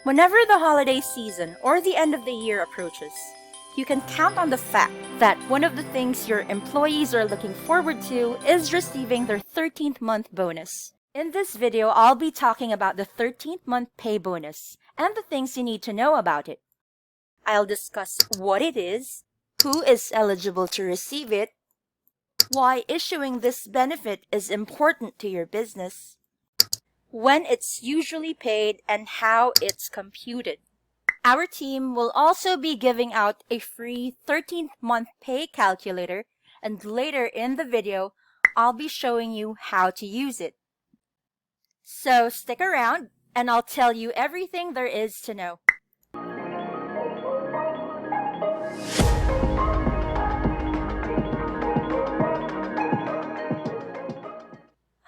Whenever the holiday season or the end of the year approaches, you can count on the fact that one of the things your employees are looking forward to is receiving their 13th month bonus. In this video, I'll be talking about the 13th month pay bonus and the things you need to know about it. I'll discuss what it is, who is eligible to receive it, why issuing this benefit is important to your business, when it's usually paid, and how it's computed. Our team will also be giving out a free 13th month pay calculator, and later in the video, I'll be showing you how to use it. So stick around and I'll tell you everything there is to know.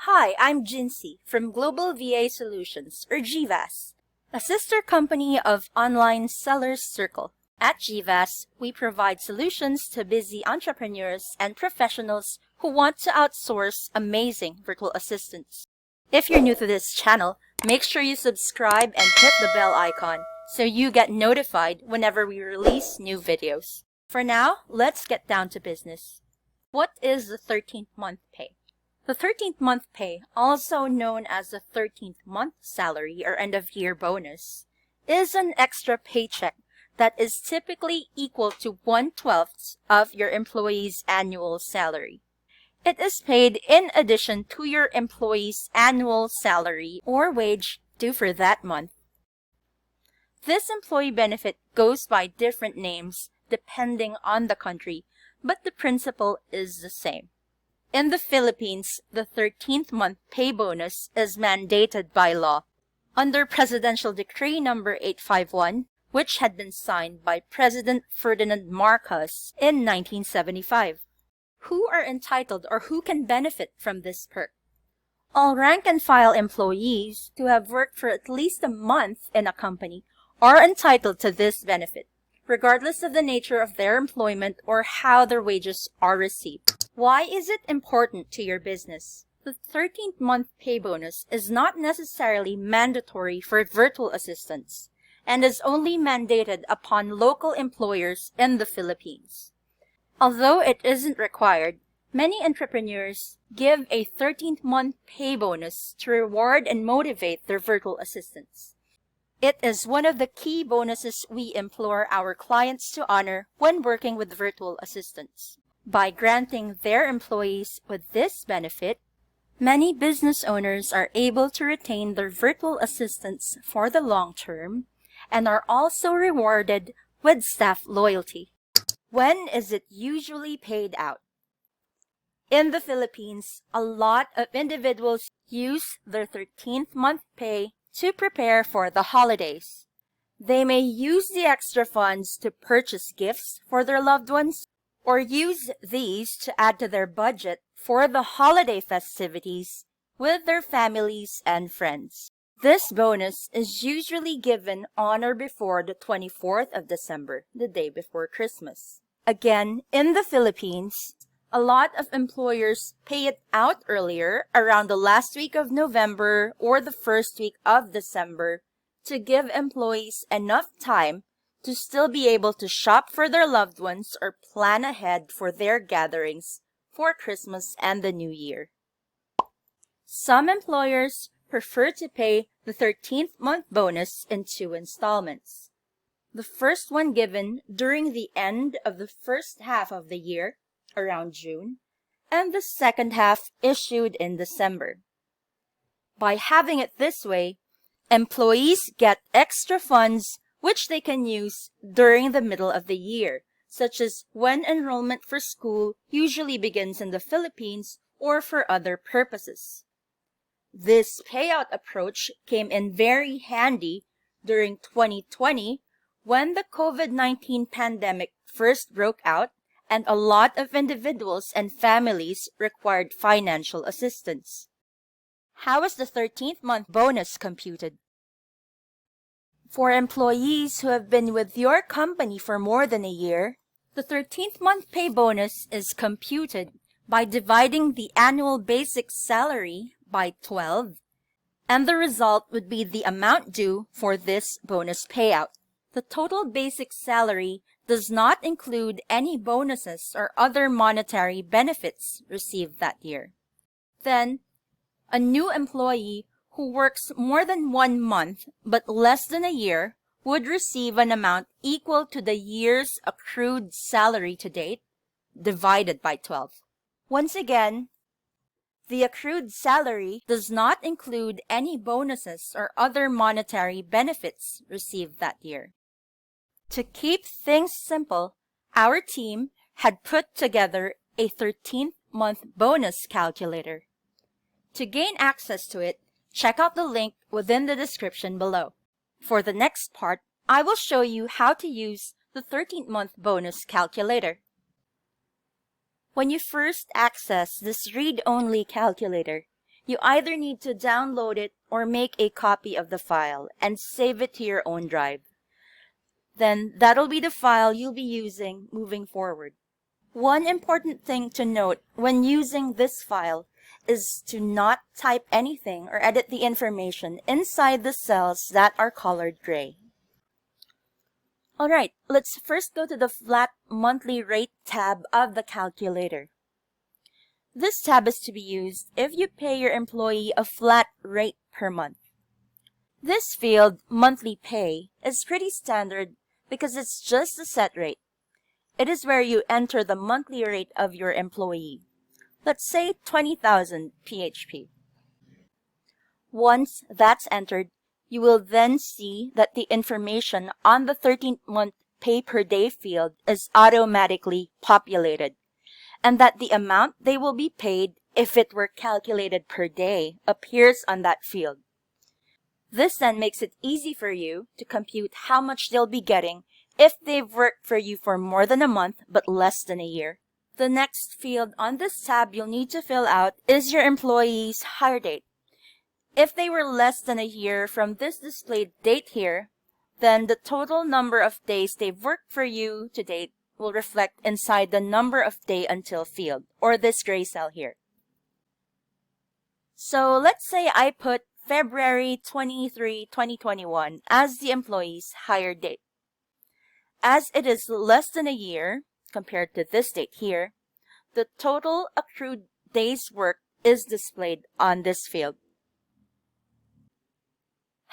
Hi, I'm Jinsey from Global VA Solutions, or GVAS, a sister company of Online Sellers Circle. At GVAS, we provide solutions to busy entrepreneurs and professionals who want to outsource amazing virtual assistants. If you're new to this channel, make sure you subscribe and hit the bell icon so you get notified whenever we release new videos. For now, let's get down to business. What is the 13th month pay? The 13th month pay, also known as the 13th month salary or end-of-year bonus, is an extra paycheck that is typically equal to 1/12 of your employee's annual salary. It is paid in addition to your employee's annual salary or wage due for that month. This employee benefit goes by different names depending on the country, but the principle is the same. In the Philippines, the 13th month pay bonus is mandated by law under Presidential Decree number 851, which had been signed by President Ferdinand Marcos in 1975. Who are entitled or who can benefit from this perk? All rank-and-file employees who have worked for at least a month in a company are entitled to this benefit, regardless of the nature of their employment or how their wages are received. Why is it important to your business? The 13th month pay bonus is not necessarily mandatory for virtual assistants and is only mandated upon local employers in the Philippines. Although it isn't required, many entrepreneurs give a 13th month pay bonus to reward and motivate their virtual assistants. It is one of the key bonuses we implore our clients to honor when working with virtual assistants. By granting their employees with this benefit, many business owners are able to retain their virtual assistants for the long term and are also rewarded with staff loyalty. When is it usually paid out? In the Philippines, a lot of individuals use their 13th month pay to prepare for the holidays. They may use the extra funds to purchase gifts for their loved ones or use these to add to their budget for the holiday festivities with their families and friends. This bonus is usually given on or before the 24th of December, the day before Christmas. Again, in the Philippines, a lot of employers pay it out earlier, around the last week of November or the first week of December, to give employees enough time to still be able to shop for their loved ones or plan ahead for their gatherings for Christmas and the New Year. Some employers prefer to pay the 13th month bonus in 2 installments. The first one given during the end of the first half of the year, around June, and the second half issued in December. By having it this way, employees get extra funds which they can use during the middle of the year, such as when enrollment for school usually begins in the Philippines or for other purposes. This payout approach came in very handy during 2020 when the COVID-19 pandemic first broke out and a lot of individuals and families required financial assistance. How is the 13th month bonus computed? For employees who have been with your company for more than a year, the 13th month pay bonus is computed by dividing the annual basic salary by 12 and the result would be the amount due for this bonus payout. The total basic salary does not include any bonuses or other monetary benefits received that year. Then, a new employee who works more than 1 month but less than a year would receive an amount equal to the year's accrued salary to date divided by 12. Once again, the accrued salary does not include any bonuses or other monetary benefits received that year. To keep things simple, our team had put together a 13th month bonus calculator. To gain access to it, check out the link within the description below. For the next part, I will show you how to use the 13th month bonus calculator. When you first access this read-only calculator, you either need to download it or make a copy of the file and save it to your own drive. Then that'll be the file you'll be using moving forward. One important thing to note when using this file is to not type anything or edit the information inside the cells that are colored gray. Alright, let's first go to the Flat Monthly Rate tab of the calculator. This tab is to be used if you pay your employee a flat rate per month. This field, monthly pay, is pretty standard because it's just a set rate. It is where you enter the monthly rate of your employee. Let's say 20,000 PHP. Once that's entered, you will then see that the information on the 13th month pay per day field is automatically populated, and that the amount they will be paid if it were calculated per day appears on that field. This then makes it easy for you to compute how much they'll be getting if they've worked for you for more than a month but less than a year. The next field on this tab you'll need to fill out is your employee's hire date. If they were less than a year from this displayed date here, then the total number of days they've worked for you to date will reflect inside the number of day until field, or this gray cell here. So let's say I put February 23, 2021 as the employee's hire date. As it is less than a year, compared to this date here, the total accrued days worked is displayed on this field.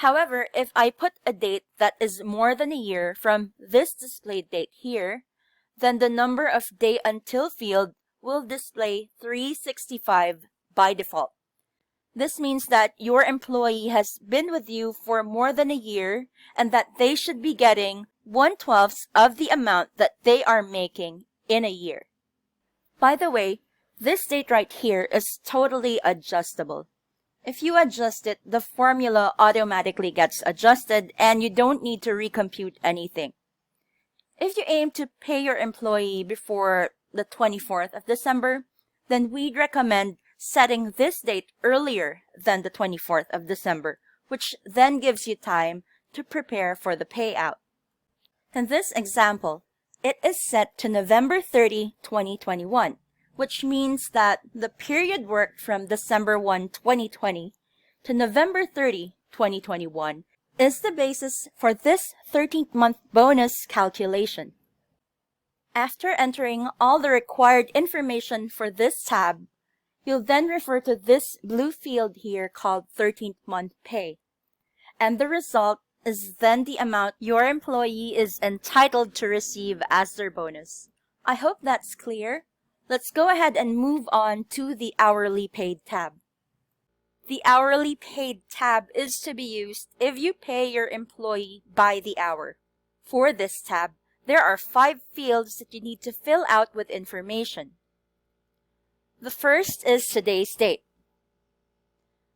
However, if I put a date that is more than a year from this displayed date here, then the number of day until field will display 365 by default. This means that your employee has been with you for more than a year and that they should be getting 1/12 of the amount that they are making in a year. By the way, this date right here is totally adjustable. If you adjust it, the formula automatically gets adjusted and you don't need to recompute anything. If you aim to pay your employee before the 24th of December, then we'd recommend setting this date earlier than the 24th of December, which then gives you time to prepare for the payout. In this example, it is set to November 30, 2021, which means that the period worked from December 1, 2020 to November 30, 2021 is the basis for this 13th month bonus calculation. After entering all the required information for this tab, you'll then refer to this blue field here called 13th month pay, and the result is then the amount your employee is entitled to receive as their bonus. I hope that's clear. Let's go ahead and move on to the hourly paid tab. The hourly paid tab is to be used if you pay your employee by the hour. For this tab, there are 5 fields that you need to fill out with information. The first is today's date.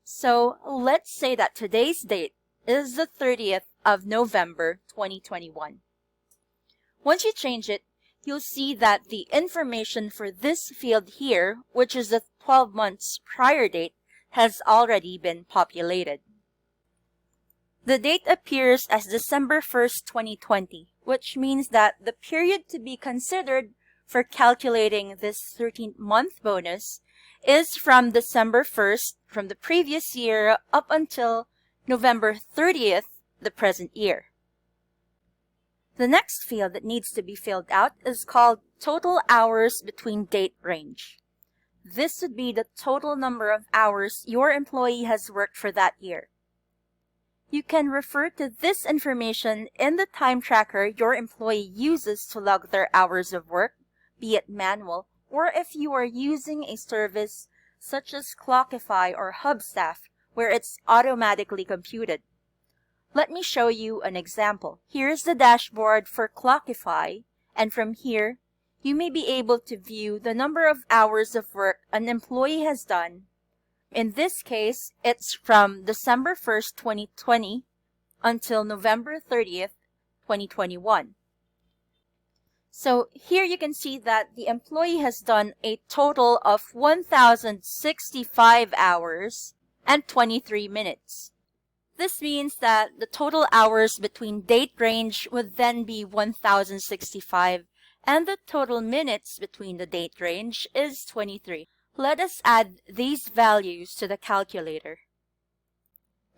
So let's say that today's date is the 30th of November 2021. Once you change it, you'll see that the information for this field here, which is the 12 months prior date, has already been populated. The date appears as December 1st, 2020, which means that the period to be considered for calculating this 13th month bonus is from December 1st from the previous year up until November 30th, the present year. The next field that needs to be filled out is called total hours between date range. This would be the total number of hours your employee has worked for that year. You can refer to this information in the time tracker your employee uses to log their hours of work, be it manual, or if you are using a service such as Clockify or Hubstaff, where it's automatically computed. Let me show you an example. Here's the dashboard for Clockify, and from here, you may be able to view the number of hours of work an employee has done. In this case, it's from December 1st, 2020 until November 30th, 2021. So here you can see that the employee has done a total of 1,065 hours and 23 minutes. This means that the total hours between date range would then be 1,065 and the total minutes between the date range is 23. Let us add these values to the calculator.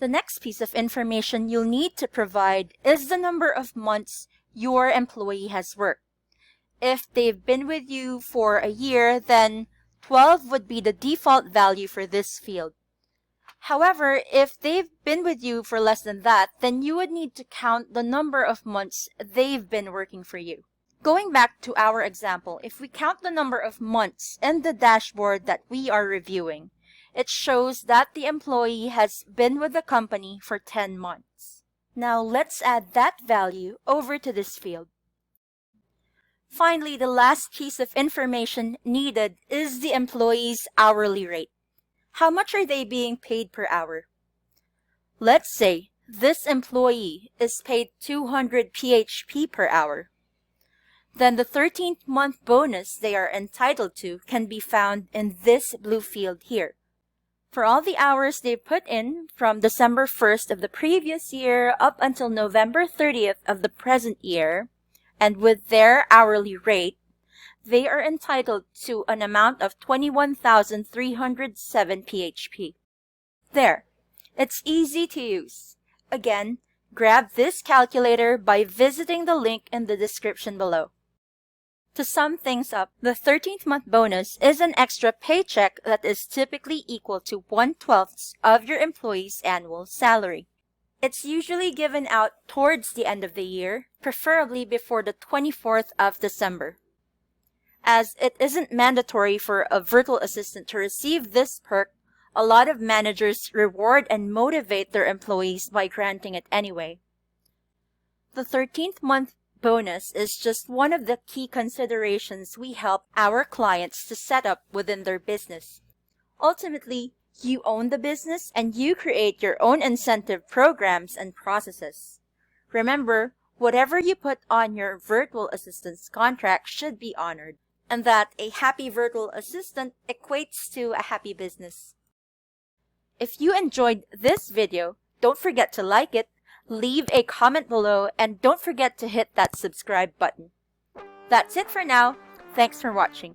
The next piece of information you'll need to provide is the number of months your employee has worked. If they've been with you for a year, then 12 would be the default value for this field. However, if they've been with you for less than that, then you would need to count the number of months they've been working for you. Going back to our example, if we count the number of months in the dashboard that we are reviewing, it shows that the employee has been with the company for 10 months. Now let's add that value over to this field. Finally, the last piece of information needed is the employee's hourly rate. How much are they being paid per hour? Let's say this employee is paid 200 PHP per hour. Then the 13th month bonus they are entitled to can be found in this blue field here. For all the hours they put in from December 1st of the previous year up until November 30th of the present year, and with their hourly rate, they are entitled to an amount of 21,307 PHP. There, it's easy to use. Again, grab this calculator by visiting the link in the description below. To sum things up, the 13th month bonus is an extra paycheck that is typically equal to 1/12 of your employee's annual salary. It's usually given out towards the end of the year, preferably before the 24th of December. As it isn't mandatory for a virtual assistant to receive this perk, a lot of managers reward and motivate their employees by granting it anyway. The 13th month bonus is just one of the key considerations we help our clients to set up within their business. Ultimately, you own the business and you create your own incentive programs and processes. Remember, whatever you put on your virtual assistant's contract should be honored, and that a happy virtual assistant equates to a happy business. If you enjoyed this video, don't forget to like it, leave a comment below, and don't forget to hit that subscribe button. That's it for now. Thanks for watching.